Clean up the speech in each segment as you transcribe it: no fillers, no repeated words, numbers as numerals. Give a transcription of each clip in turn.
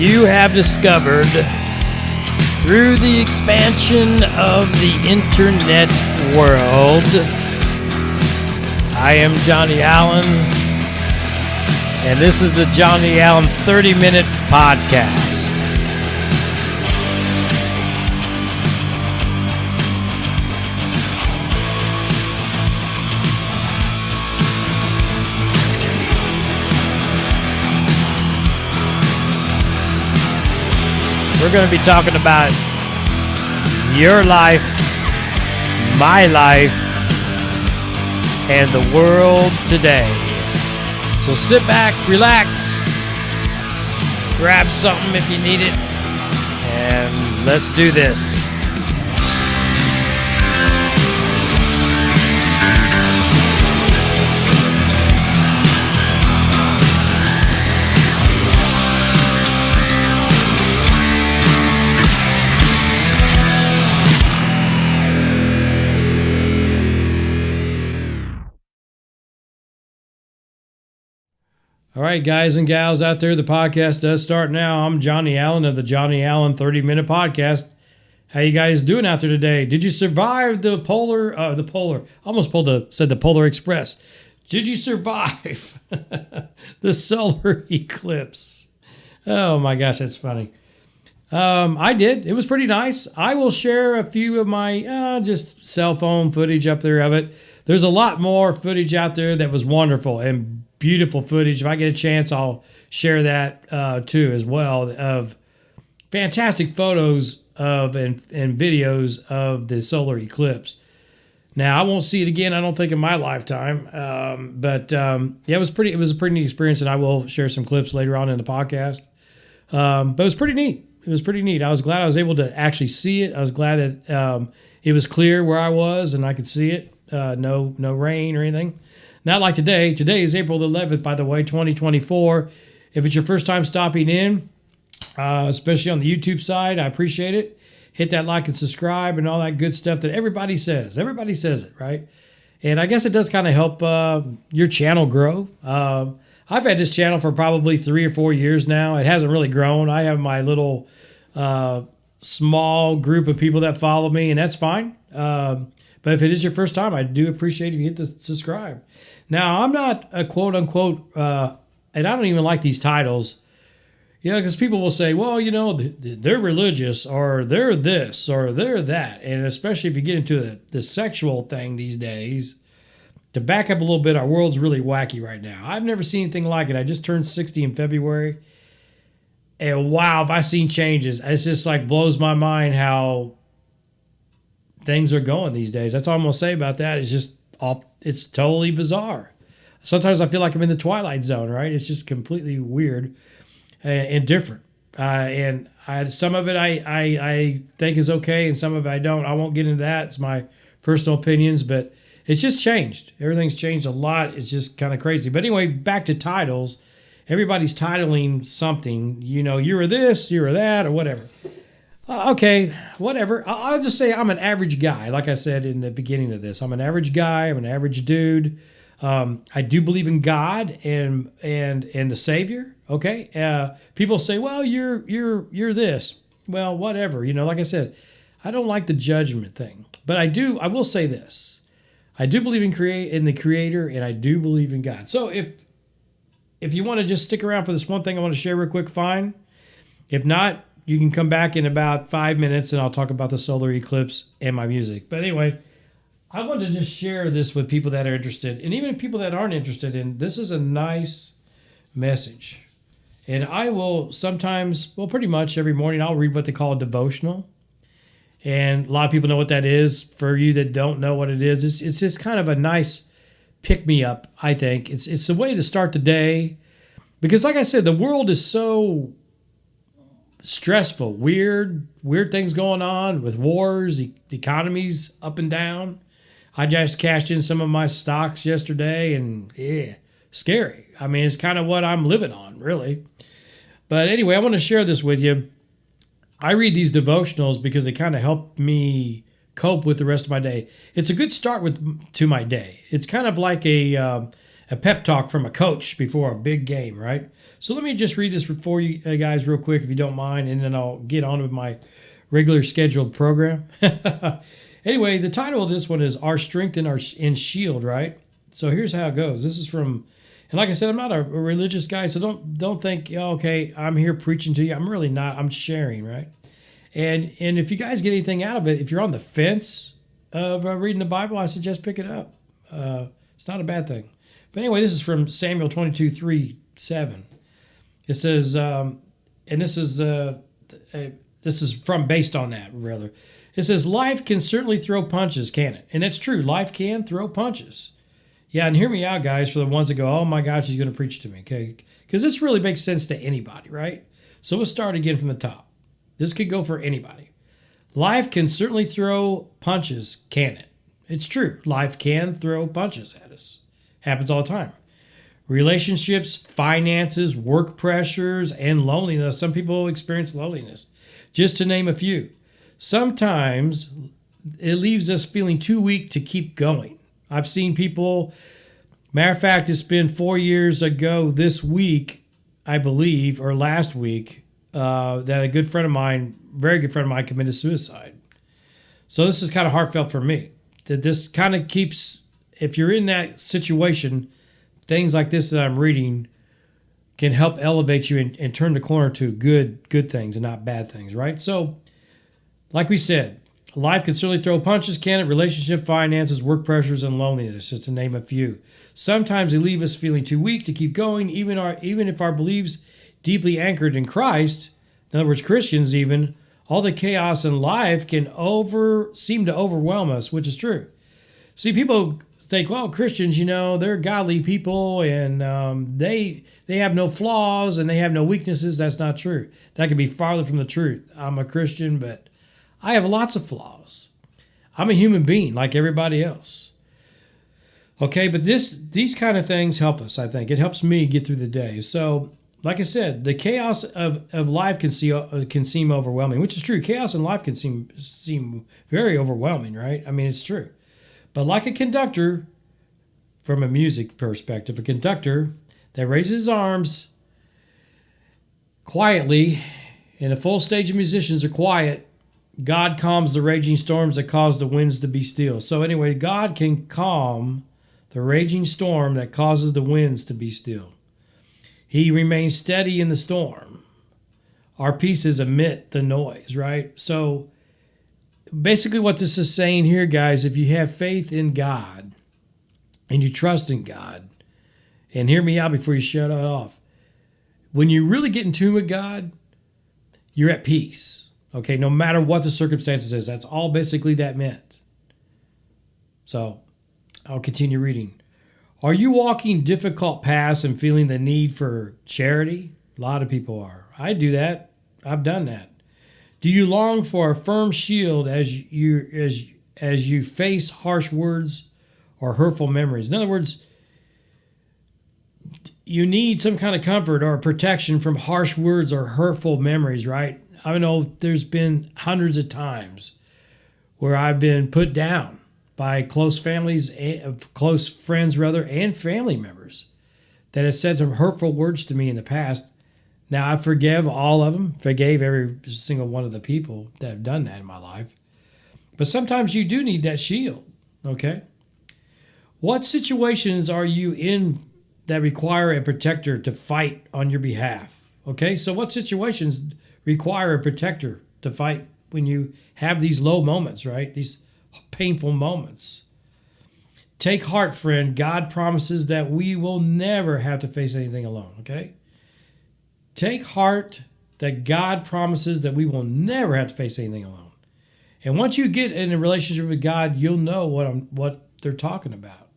you have discovered through the expansion of the internet world. I am Johnny Allen, and this is the Johnny Allen 30-Minute Podcast. We're going to be talking about your life, my life, and the world today. So sit back, relax, grab something if you need it, and let's do this. All right, guys and gals out there, the podcast does start now. I'm Johnny Allen of the Johnny Allen 30-Minute Podcast. How you guys doing out there today? Did you survive the polar, said the Polar Express. Did you survive the solar eclipse? Oh my gosh, that's funny. I did. It was pretty nice. I will share a few of my just cell phone footage up there of it. There's a lot more footage out there that was wonderful and beautiful footage. If I get a chance, I'll share that too as well, of fantastic photos of and videos of the solar eclipse. Now, I won't see it again, I don't think, in my lifetime. Yeah, it was a pretty neat experience, and I will share some clips later on in the podcast. But it was pretty neat. It was pretty neat. I was glad I was able to actually see it. I was glad that it was clear where I was and I could see it. No rain or anything. Not like today. Today is April the 11th, by the way, 2024. If it's your first time stopping in, especially on the YouTube side, I appreciate it. Hit that like and subscribe and all that good stuff that everybody says. Everybody says it, right? And I guess it does kind of help your channel grow. I've had this channel for probably 3 or 4 years now. It hasn't really grown. I have my little small group of people that follow me, and that's fine. But if it is your first time, I do appreciate if you hit the subscribe. Now, I'm not a quote-unquote, and I don't even like these titles, because people will say, well, they're religious, or they're this, or they're that. And especially if you get into the sexual thing these days, to back up a little bit, our world's really wacky right now. I've never seen anything like it. I just turned 60 in February, and wow, have I seen changes. It's just like blows my mind how things are going these days. That's all I'm going to say about that. It's totally bizarre. Sometimes I feel like I'm in the Twilight Zone, right? It's just completely weird and different. And some of it I think is okay, and some of it I don't. I won't get into that. It's my personal opinions, but it's just changed. Everything's changed a lot. It's just kind of crazy. But anyway, back to titles. Everybody's titling something. You're this, you're that, or whatever. Okay, whatever. I'll just say I'm an average guy. Like I said in the beginning of this, I'm an average guy. I'm an average dude. I do believe in God and the Savior. Okay. People say, well, you're this. Well, whatever. Like I said, I don't like the judgment thing, but I will say this. I do believe in the Creator, and I do believe in God. So if you want to just stick around for this one thing I want to share real quick, fine. If not, you can come back in about 5 minutes and I'll talk about the solar eclipse and my music. But anyway, I wanted to just share this with people that are interested, and even people that aren't interested in. This is a nice message. And I will sometimes, well, pretty much every morning, I'll read what they call a devotional. And a lot of people know what that is. For you that don't know what it is, it's just kind of a nice pick-me-up, I think. It's a way to start the day. Because like I said, the world is so stressful, weird things going on with wars, the economy's up and down. I just cashed in some of my stocks yesterday, and scary. I mean, it's kind of what I'm living on, really. But anyway, I want to share this with you. I read these devotionals because they kind of help me cope with the rest of my day. It's a good start to my day. It's kind of like a a pep talk from a coach before a big game, right? So let me just read this for you guys real quick, if you don't mind, and then I'll get on with my regular scheduled program. Anyway, the title of this one is "Our Strength and Shield," right? So here's how it goes. This is from, and like I said, I'm not a religious guy, so don't think, oh, okay, I'm here preaching to you. I'm really not. I'm sharing, right? And if you guys get anything out of it, if you're on the fence of reading the Bible, I suggest pick it up. It's not a bad thing. But anyway, this is from Samuel 22:3-7. It says, and this is from based on that, rather. It says, life can certainly throw punches, can it? And it's true. Life can throw punches. Yeah, and hear me out, guys, for the ones that go, oh my gosh, he's going to preach to me, okay? Because this really makes sense to anybody, right? So we'll start again from the top. This could go for anybody. Life can certainly throw punches, can it? It's true. Life can throw punches at us. Happens all the time. Relationships, finances, work pressures, and loneliness. Some people experience loneliness, just to name a few. Sometimes it leaves us feeling too weak to keep going. I've seen people, matter of fact, it's been 4 years ago this week, I believe, or last week, that a good friend of mine, very good friend of mine, committed suicide. So this is kind of heartfelt for me. That this kind of keeps, if you're in that situation, things like this that I'm reading can help elevate you and turn the corner to good things and not bad things, right? So, like we said, life can certainly throw punches, can it? Relationship, finances, work pressures, and loneliness, just to name a few. Sometimes they leave us feeling too weak to keep going, even if our beliefs deeply anchored in Christ, in other words, Christians even, all the chaos in life can seem to overwhelm us, which is true. See, people think, well, Christians, they're godly people and they have no flaws and they have no weaknesses. That's not true. That could be farther from the truth. I'm a Christian, but I have lots of flaws. I'm a human being like everybody else. Okay, but these kind of things help us, I think. It helps me get through the day. So, like I said, the chaos of life can seem overwhelming, which is true. Chaos in life can seem very overwhelming, right? I mean, it's true. But like a conductor, from a music perspective, a conductor that raises his arms quietly, and a full stage of musicians are quiet, God calms the raging storms that cause the winds to be still. So anyway, God can calm the raging storm that causes the winds to be still. He remains steady in the storm. Our pieces emit the noise, right? So basically what this is saying here, guys, if you have faith in God and you trust in God, and hear me out before you shut it off, when you really get in tune with God, you're at peace. Okay, no matter what the circumstances is. That's all basically that meant. So, I'll continue reading. Are you walking difficult paths and feeling the need for charity? A lot of people are. I do that. I've done that. Do you long for a firm shield as you face harsh words or hurtful memories? In other words, you need some kind of comfort or protection from harsh words or hurtful memories, right? I know there's been hundreds of times where I've been put down by close friends, and family members that have said some hurtful words to me in the past. Now, I forgive all of them, forgave every single one of the people that have done that in my life. But sometimes you do need that shield, okay? What situations are you in that require a protector to fight on your behalf? Okay, so what situations require a protector to fight when you have these low moments, right? These painful moments. Take heart, friend. God promises that we will never have to face anything alone, okay? Take heart that God promises that we will never have to face anything alone. And once you get in a relationship with God, you'll know what they're talking about.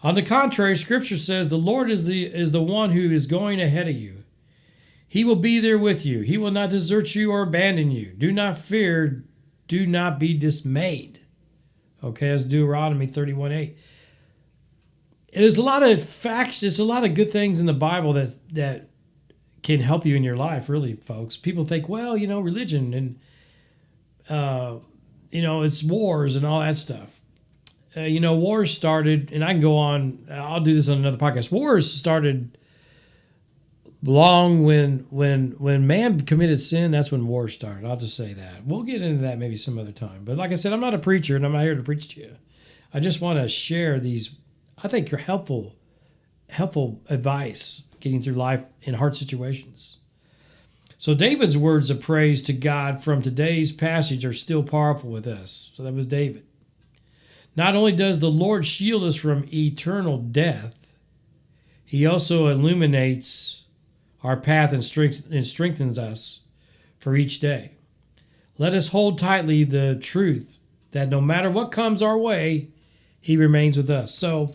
On the contrary, Scripture says the Lord is the one who is going ahead of you. He will be there with you. He will not desert you or abandon you. Do not fear. Do not be dismayed. Okay, that's Deuteronomy 31:8. There's a lot of facts. There's a lot of good things in the Bible that can help you in your life, really, folks. People think, well, religion and, it's wars and all that stuff. wars started, and I can go on. I'll do this on another podcast. Wars started long when man committed sin. That's when wars started. I'll just say that. We'll get into that maybe some other time. But like I said, I'm not a preacher, and I'm not here to preach to you. I just want to share these. I think are helpful advice getting through life in hard situations. So David's words of praise to God from today's passage are still powerful with us. So that was David. Not only does the Lord shield us from eternal death, he also illuminates our path and strengthens us for each day. Let us hold tightly the truth that no matter what comes our way, he remains with us. So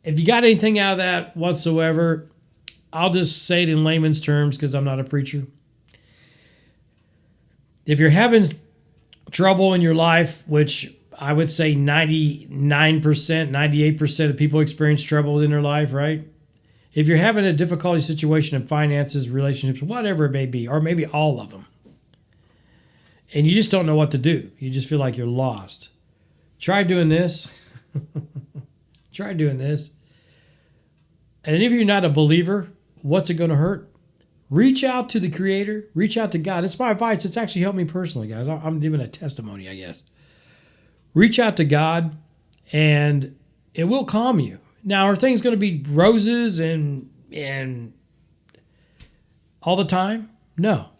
if you got anything out of that whatsoever, I'll just say it in layman's terms because I'm not a preacher. If you're having trouble in your life, which I would say 99%, 98% of people experience trouble in their life, right? If you're having a difficult situation in finances, relationships, whatever it may be, or maybe all of them, and you just don't know what to do, you just feel like you're lost, try doing this. Try doing this. And if you're not a believer, what's it going to hurt? Reach out to the Creator. Reach out to God. It's my advice. It's actually helped me personally, guys. I'm giving a testimony, I guess. Reach out to God, and it will calm you. Now, are things going to be roses and all the time? No.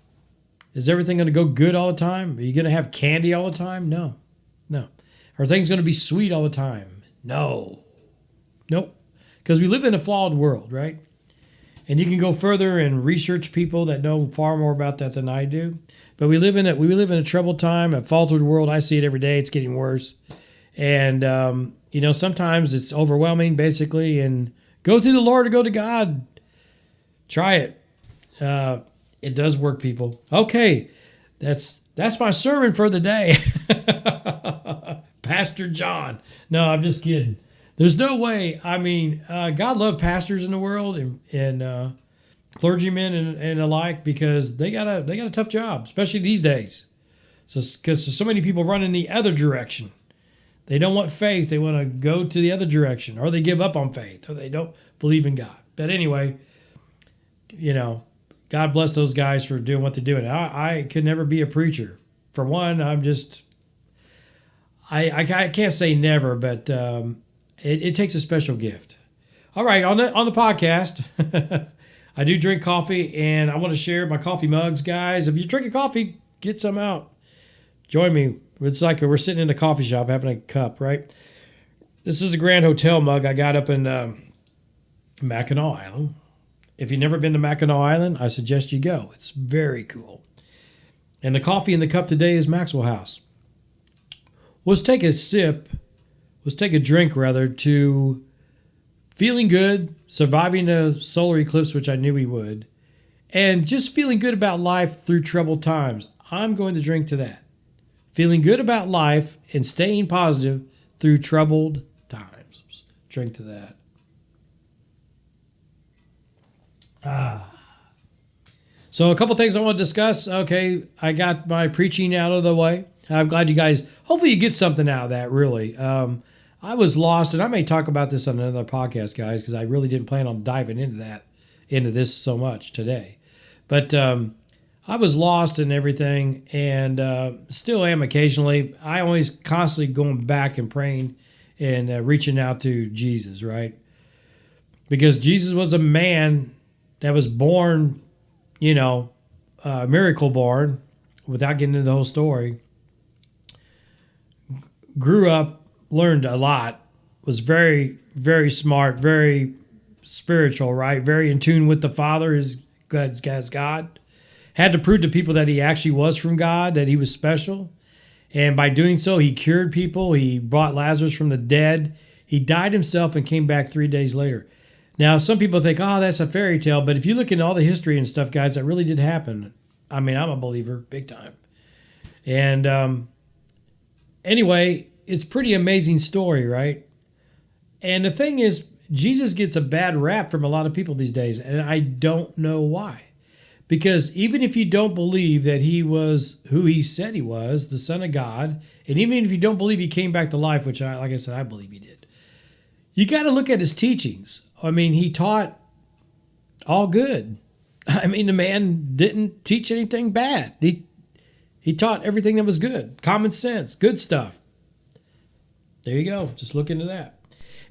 Is everything going to go good all the time? Are you going to have candy all the time? No. Are things going to be sweet all the time? No. Nope. Because we live in a flawed world, right? And you can go further and research people that know far more about that than I do. But we live in a troubled time, a faltered world. I see it every day. It's getting worse. And, sometimes it's overwhelming, basically. And go through the Lord or go to God. Try it. It does work, people. Okay. That's my sermon for the day. Pastor John. No, I'm just kidding. There's no way. I mean, God loved pastors in the world and clergymen and alike because they got a tough job, especially these days. So because there's so many people running the other direction. They don't want faith. They want to go to the other direction, or they give up on faith, or they don't believe in God. But anyway, God bless those guys for doing what they're doing. I could never be a preacher. For one, I'm just I can't say never, but it takes a special gift. All right, on the podcast, I do drink coffee, and I want to share my coffee mugs, guys. If you're drinking coffee, get some out. Join me. It's like we're sitting in a coffee shop having a cup, right? This is a Grand Hotel mug I got up in Mackinac Island. If you've never been to Mackinac Island, I suggest you go. It's very cool. And the coffee in the cup today is Maxwell House. Let's take a drink to feeling good, surviving a solar eclipse, which I knew we would, and just feeling good about life through troubled times. I'm going to drink to that. Feeling good about life and staying positive through troubled times. Drink to that. So a couple things I want to discuss. Okay, I got my preaching out of the way. I'm glad you guys, hopefully you get something out of that, really. I was lost, and I may talk about this on another podcast, guys, because I really didn't plan on diving into this so much today. But I was lost in everything, and still am occasionally. I always constantly going back and praying and reaching out to Jesus, right? Because Jesus was a man that was born, miracle born, without getting into the whole story. Grew up, learned a lot, was very, very smart, very spiritual, right? Very in tune with the Father, as God. Had to prove to people that he actually was from God, that he was special. And by doing so, he cured people. He brought Lazarus from the dead. He died himself and came back 3 days later. Now, some people think, that's a fairy tale. But if you look into all the history and stuff, guys, that really did happen. I mean, I'm a believer, big time. And anyway, it's a pretty amazing story, right? And the thing is, Jesus gets a bad rap from a lot of people these days, and I don't know why. Because even if you don't believe that he was who he said he was, the Son of God, and even if you don't believe he came back to life, which like I said, I believe he did, you got to look at his teachings. I mean, he taught all good. I mean, the man didn't teach anything bad. He taught everything that was good, common sense, good stuff. There you go. Just look into that.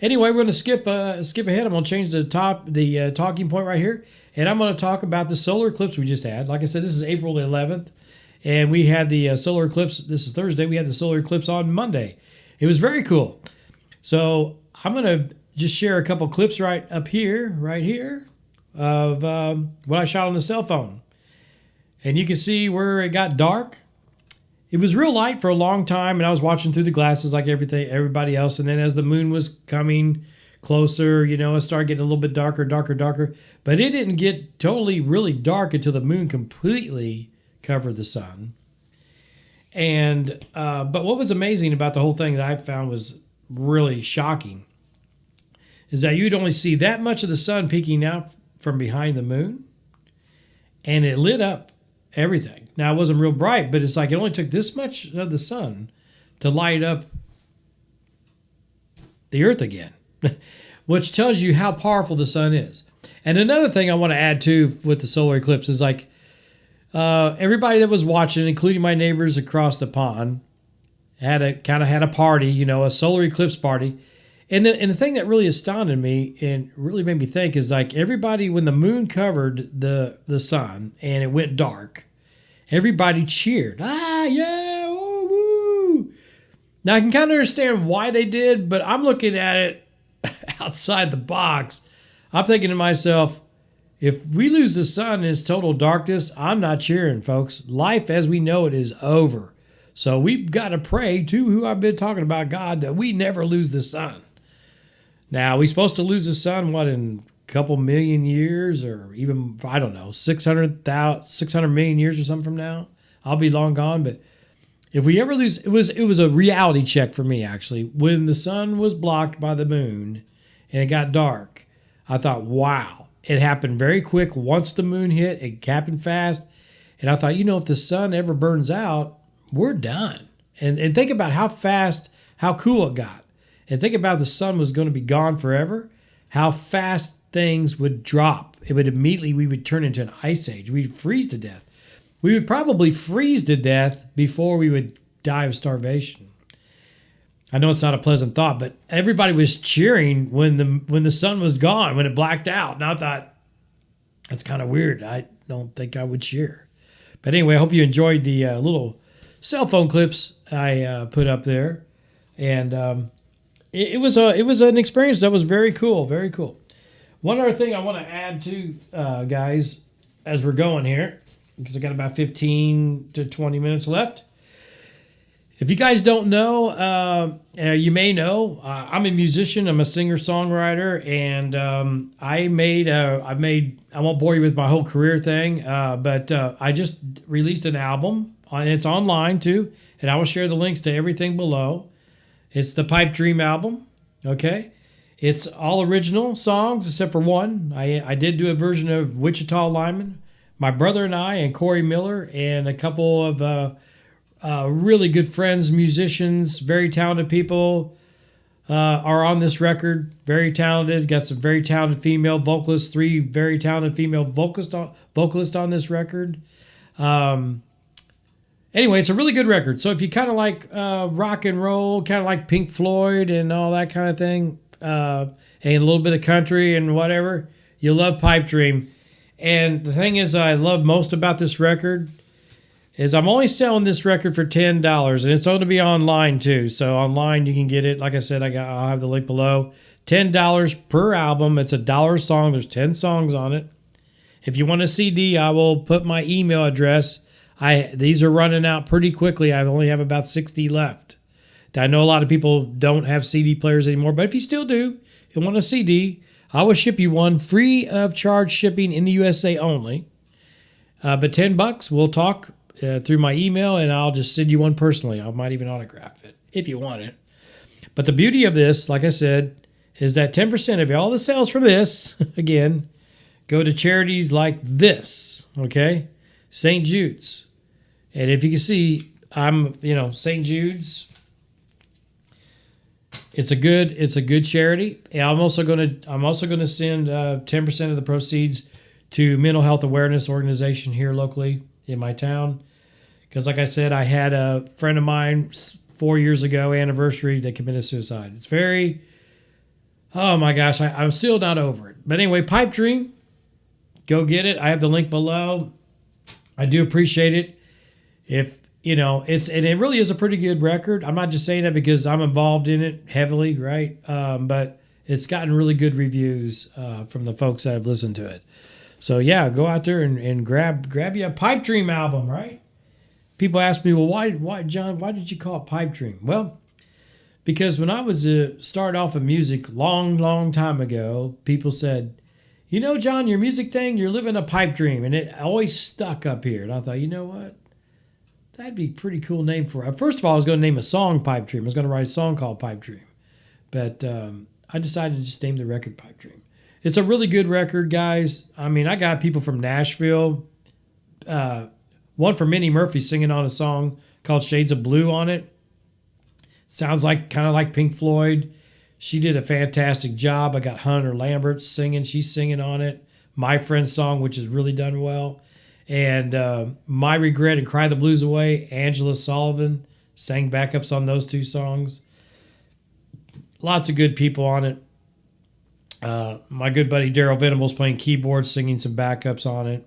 Anyway, we're going to skip ahead. I'm going to change the talking point right here, and I'm going to talk about the solar eclipse we just had. Like I said, this is April the 11th, and we had the solar eclipse. This is Thursday. We had the solar eclipse on Monday. It was very cool. So I'm going to just share a couple clips right here, of what I shot on the cell phone, and you can see where it got dark. It was real light for a long time, and I was watching through the glasses like everybody else. And then as the moon was coming closer, it started getting a little bit darker. But it didn't get totally really dark until the moon completely covered the sun. And but what was amazing about the whole thing that I found was really shocking is that you'd only see that much of the sun peeking out from behind the moon, and it lit up everything. Now, it wasn't real bright, but it's like it only took this much of the sun to light up the earth again, which tells you how powerful the sun is. And another thing I want to add, too, with the solar eclipse is like everybody that was watching, including my neighbors across the pond, had a party, a solar eclipse party. And the thing that really astounded me and really made me think is like everybody, when the moon covered the sun and it went dark, everybody cheered. Ah, yeah, oh, woo. Now, I can kind of understand why they did, but I'm looking at it outside the box. I'm thinking to myself, if we lose the sun in its total darkness, I'm not cheering, folks. Life as we know it is over. So we've got to pray to who I've been talking about, God, that we never lose the sun. Now, we're supposed to lose the sun, in a couple million years, or even, I don't know, 600 million years or something from now? I'll be long gone. But if we ever lose, it was a reality check for me, actually. When the sun was blocked by the moon and it got dark, I thought, wow, it happened very quick. Once the moon hit, it happened fast. And I thought, if the sun ever burns out, we're done. And think about how fast, how cool it got. And think about the sun was going to be gone forever, how fast things would drop. We would turn into an ice age. We'd freeze to death. We would probably freeze to death before we would die of starvation. I know it's not a pleasant thought, but everybody was cheering when the sun was gone, when it blacked out. And I thought, that's kind of weird. I don't think I would cheer. But anyway, I hope you enjoyed the little cell phone clips I put up there. And it was an experience that was very cool, very cool. One other thing I want to add to, guys, as we're going here, because I got about 15 to 20 minutes left. If you guys don't know, you may know, I'm a musician. I'm a singer-songwriter, and I won't bore you with my whole career thing, but I just released an album, and it's online too, and I will share the links to everything below. It's the Pipe Dream album, okay? It's all original songs except for one. I did do a version of Wichita Lineman. My brother and I and Corey Miller and a couple of really good friends, musicians, very talented people are on this record. Very talented. Got some very talented female vocalists, 3 very talented female vocalists on this record. Anyway, it's a really good record. So if you kind of like rock and roll, kind of like Pink Floyd and all that kind of thing, and a little bit of country and whatever, you'll love Pipe Dream. And the thing is I love most about this record is I'm only selling this record for $10, and it's going to be online too. So online you can get it. Like I said, I'll have the link below. $10 per album. It's $1 a song. There's 10 songs on it. If you want a CD, I will put my email address. These are running out pretty quickly. I only have about 60 left. I know a lot of people don't have CD players anymore, but if you still do and want a CD, I will ship you one free of charge shipping in the USA only. But $10, we'll talk through my email, and I'll just send you one personally. I might even autograph it if you want it. But the beauty of this, like I said, is that 10% of all the sales from this, again, go to charities like this, okay? St. Jude's. And if you can see, St. Jude's. It's a good charity. And I'm also going to send 10% of the proceeds to mental health awareness organization here locally in my town. Because like I said, I had a friend of mine 4 years ago, anniversary, that committed suicide. It's very, oh my gosh, I'm still not over it. But anyway, Pipe Dream, go get it. I have the link below. I do appreciate it. If, and it really is a pretty good record. I'm not just saying that because I'm involved in it heavily, right? But it's gotten really good reviews from the folks that have listened to it. So yeah, go out there and grab you a Pipe Dream album, right? People ask me, well, why, John? Why did you call it Pipe Dream? Well, because when I was started off in music long time ago, people said, John, your music thing, you're living a pipe dream, and it always stuck up here. And I thought, you know what? That'd be a pretty cool name for it. First of all, I was going to name a song Pipe Dream. I was going to write a song called Pipe Dream. But I decided to just name the record Pipe Dream. It's a really good record, guys. I mean, I got people from Nashville. One from Minnie Murphy singing on a song called Shades of Blue on it. Sounds kind of like Pink Floyd. She did a fantastic job. I got Hunter Lambert singing. She's singing on it. My Friend's song, which has really done well. And My Regret and Cry the Blues Away, Angela Sullivan sang backups on those two songs. Lots of good people on it. My good buddy Daryl Venables playing keyboards, singing some backups on it.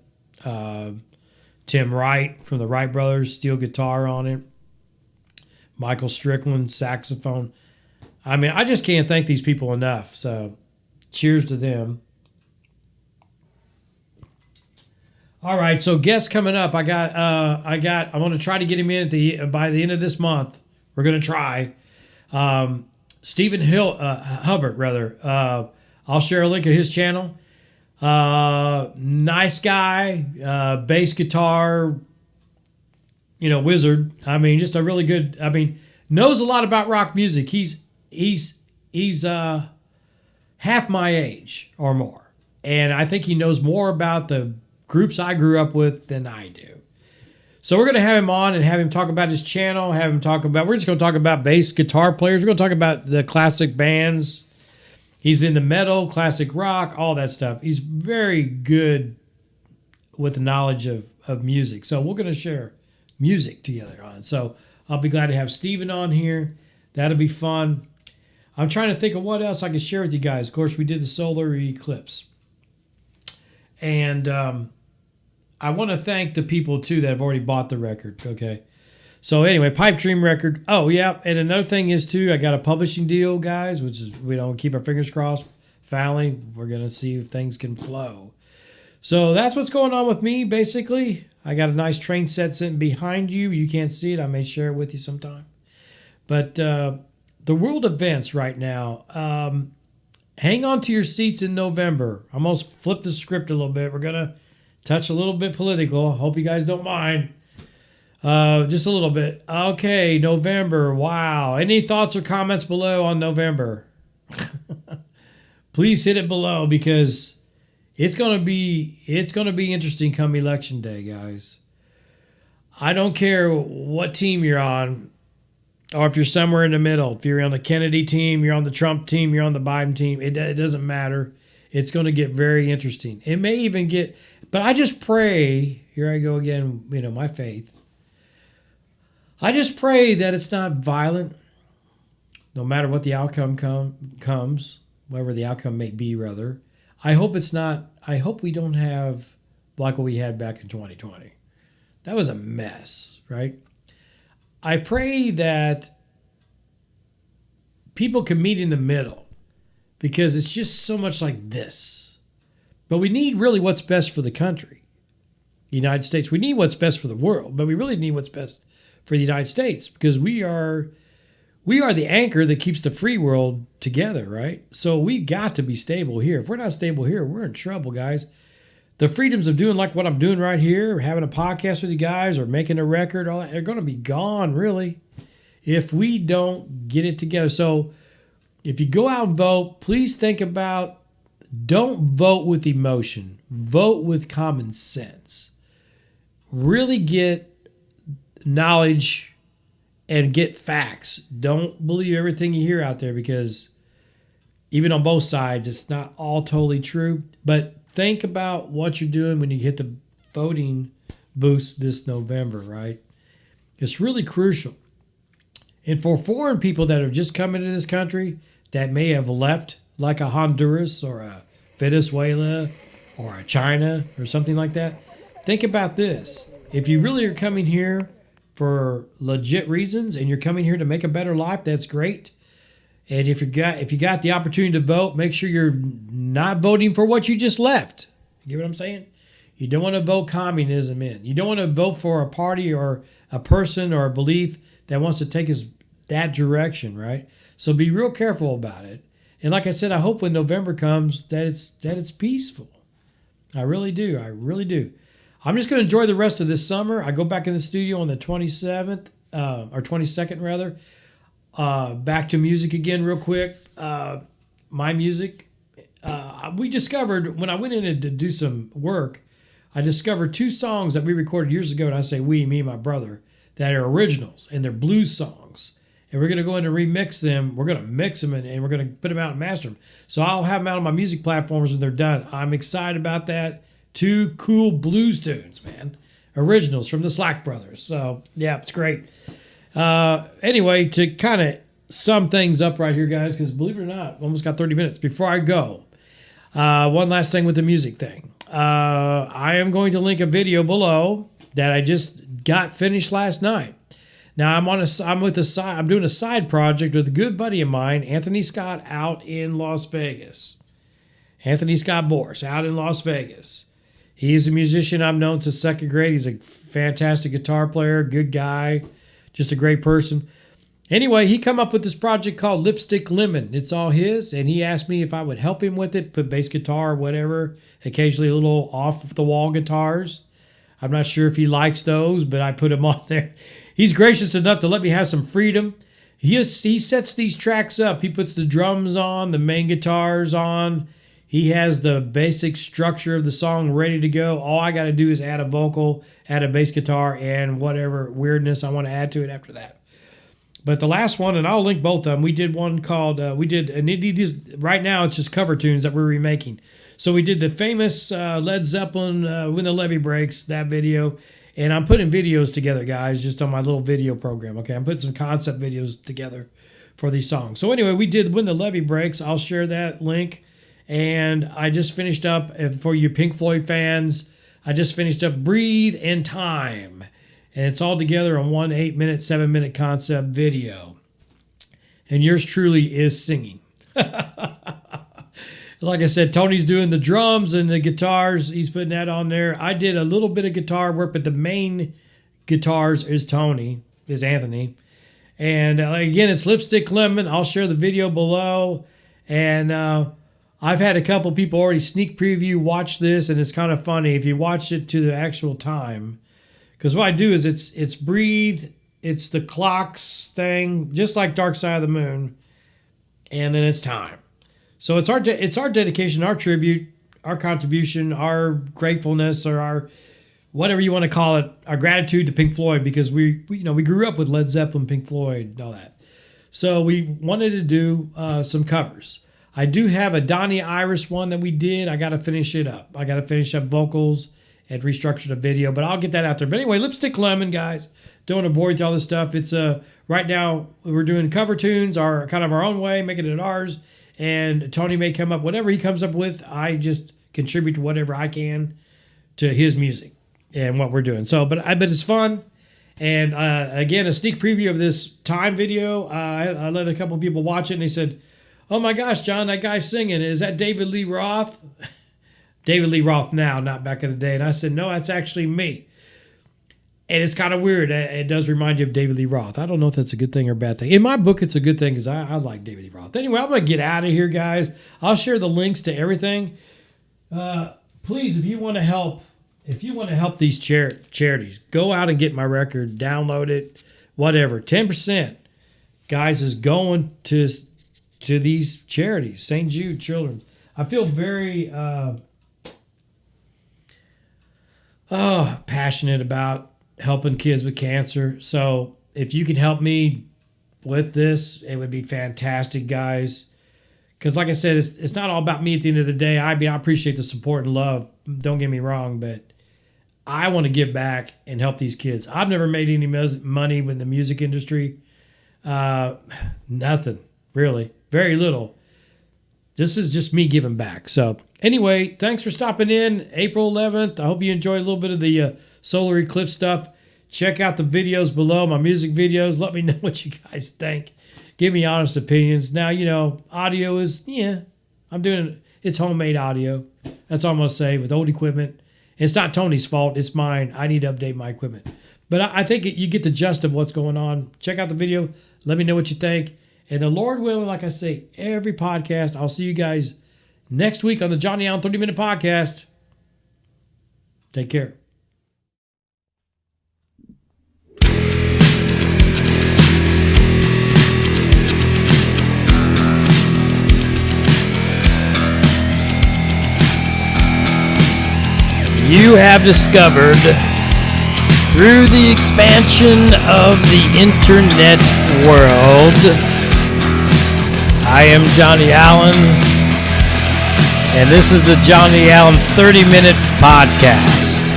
Tim Wright from the Wright Brothers, steel guitar on it. Michael Strickland, saxophone. I mean, I just can't thank these people enough. So, cheers to them. All right, so guests coming up. I'm going to try to get him in by the end of this month. We're going to try. Stephen Hubbard, rather. I'll share a link of his channel. Nice guy, bass guitar, wizard. I mean, just a really good. I mean, knows a lot about rock music. He's half my age or more, and I think he knows more about the groups I grew up with than I do. So we're going to have him on and have him talk about his channel. We're just going to talk about bass guitar players. We're going to talk about the classic bands. He's into metal, classic rock, all that stuff. He's very good with the knowledge of music. So we're going to share music together on it. So I'll be glad to have Steven on here. That'll be fun. I'm trying to think of what else I can share with you guys. Of course, we did the solar eclipse. And I want to thank the people, too, that have already bought the record, okay? So anyway, Pipe Dream record. Oh, yeah, and another thing is, too, I got a publishing deal, guys, which is, we don't keep our fingers crossed. Finally, we're going to see if things can flow. So that's what's going on with me, basically. I got a nice train set sitting behind you. You can't see it. I may share it with you sometime. But the world events right now, hang on to your seats in November. I almost flipped the script a little bit. We're going to touch a little bit political. Hope you guys don't mind. Just a little bit. Okay, November. Wow. Any thoughts or comments below on November? Please hit it below because it's gonna be interesting come election day, guys. I don't care what team you're on, or if you're somewhere in the middle. If you're on the Kennedy team, you're on the Trump team, you're on the Biden team. It doesn't matter. It's going to get very interesting. It may even get, but I just pray. Here I go again. My faith. I just pray that it's not violent, no matter what the outcome comes, whatever the outcome may be, rather. I hope it's not, I hope we don't have like what we had back in 2020. That was a mess, right? I pray that people can meet in the middle because it's just so much like this. But we need really what's best for the country, the United States. We need what's best for the world, but we really need what's best for the United States because we are the anchor that keeps the free world together, right? So we got to be stable here. If we're not stable here, we're in trouble, guys. The freedoms of doing like what I'm doing right here, having a podcast with you guys or making a record, all that, are going to be gone, really, if we don't get it together. So if you go out and vote, please think about, don't vote with emotion. vote with common sense. Really get knowledge and get facts. Don't believe everything you hear out there, because even on both sides, it's not all totally true. But think about what you're doing when you hit the voting booths this November, right? It's really crucial. And for foreign people that have just come into this country that may have left, like a Honduras or a Venezuela or a China or something like that, think about this. If you really are coming here for legit reasons and you're coming here to make a better life, that's great. And if you got the opportunity to vote, make sure you're not voting for what you just left. You get what I'm saying? You don't want to vote communism in. You don't want to vote for a party or a person or a belief that wants to take us that direction, right? So be real careful about it. And like I said, I hope when November comes that it's peaceful. I really do. I really do. I'm just going to enjoy the rest of this summer. I go back in the studio on the 27th, or 22nd rather. Back to music again real quick. My music. We discovered, when I went in to do some work, I discovered 2 songs that we recorded years ago, and I say we, me and my brother, that are originals, and they're blues songs. And we're going to go in and remix them. We're going to mix them, and we're going to put them out and master them. So I'll have them out on my music platforms when they're done. I'm excited about that. 2 cool blues tunes, man. Originals from the Slack Brothers. So, yeah, it's great. Anyway, to kind of sum things up right here, guys, because believe it or not, almost got 30 minutes. Before I go, one last thing with the music thing. I am going to link a video below that I just got finished last night. Now I'm doing a side project with a good buddy of mine, Anthony Scott, out in Las Vegas. Anthony Scott Boris, out in Las Vegas. He's a musician I've known since 2nd grade. He's a fantastic guitar player, good guy, just a great person. Anyway, he come up with this project called Lipstick Lemon. It's all his, and he asked me if I would help him with it, put bass guitar, whatever, occasionally a little off-the-wall guitars. I'm not sure if he likes those, but I put them on there. He's gracious enough to let me have some freedom. He sets these tracks up. He puts the drums on, the main guitars on. He has the basic structure of the song ready to go. All I got to do is add a vocal, add a bass guitar, and whatever weirdness I want to add to it after that. But the last one, and I'll link both of them, we did one called, right now it's just cover tunes that we're remaking. So we did the famous Led Zeppelin, When the Levee Breaks, that video. And I'm putting videos together, guys, just on my little video program, okay? I'm putting some concept videos together for these songs. So anyway, we did When the Levee Breaks. I'll share that link. And I just finished up, for you Pink Floyd fans, I just finished up Breathe in Time. And it's all together on one 8-minute, 7-minute concept video. And yours truly is singing. Like I said, Tony's doing the drums and the guitars. He's putting that on there. I did a little bit of guitar work, but the main guitars is Anthony. And again, it's Lipstick Lemon. I'll share the video below. And I've had a couple people already sneak preview watch this, and it's kind of funny if you watch it to the actual time. Because what I do is it's Breathe, it's the clocks thing, just like Dark Side of the Moon, and then it's time. So it's our dedication, our tribute, our contribution, our gratefulness, or our whatever you want to call it, our gratitude to Pink Floyd, because we grew up with Led Zeppelin, Pink Floyd, and all that. So we wanted to do some covers. I do have a Donnie Iris one that we did. I got to finish it up. I got to finish up vocals and restructure the video, but I'll get that out there. But anyway, Lipstick Lemon, guys. Don't want to bore you with all this stuff. It's right now we're doing cover tunes, our kind of our own way, making it ours. And Tony may come up, whatever he comes up with, I just contribute to whatever I can to his music and what we're doing. So, but it's fun. And again, a sneak preview of this time video. I let a couple people watch it, and they said, "Oh my gosh, John, that guy's singing. Is that David Lee Roth?" David Lee Roth now, not back in the day. And I said, "No, that's actually me." And it's kind of weird. It does remind you of David Lee Roth. I don't know if that's a good thing or a bad thing. In my book, it's a good thing because I like David Lee Roth. Anyway, I'm going to get out of here, guys. I'll share the links to everything. Please, if you want to help these charities, go out and get my record, download it, whatever. 10%, guys, is going to these charities, St. Jude Children's. I feel very passionate about helping kids with cancer. So if you can help me with this, it would be fantastic, guys. Because like I said, it's not all about me at the end of the day. I mean, I appreciate the support and love. Don't get me wrong, but I want to give back and help these kids. I've never made any money with the music industry. Nothing, really. Very little. This is just me giving back. So anyway, thanks for stopping in. April 11th. I hope you enjoyed a little bit of the solar eclipse stuff. Check out the videos below, my music videos. Let me know what you guys think. Give me honest opinions. Now, audio is, I'm doing it's homemade audio. That's all I'm going to say with old equipment. It's not Tony's fault. It's mine. I need to update my equipment. But I think you get the gist of what's going on. Check out the video. Let me know what you think. And the Lord willing, like I say, every podcast, I'll see you guys next week on the Johnny Allen 30-Minute Podcast. Take care. You have discovered, through the expansion of the internet world, I am Johnny Allen, and this is the Johnny Allen 30-Minute Podcast.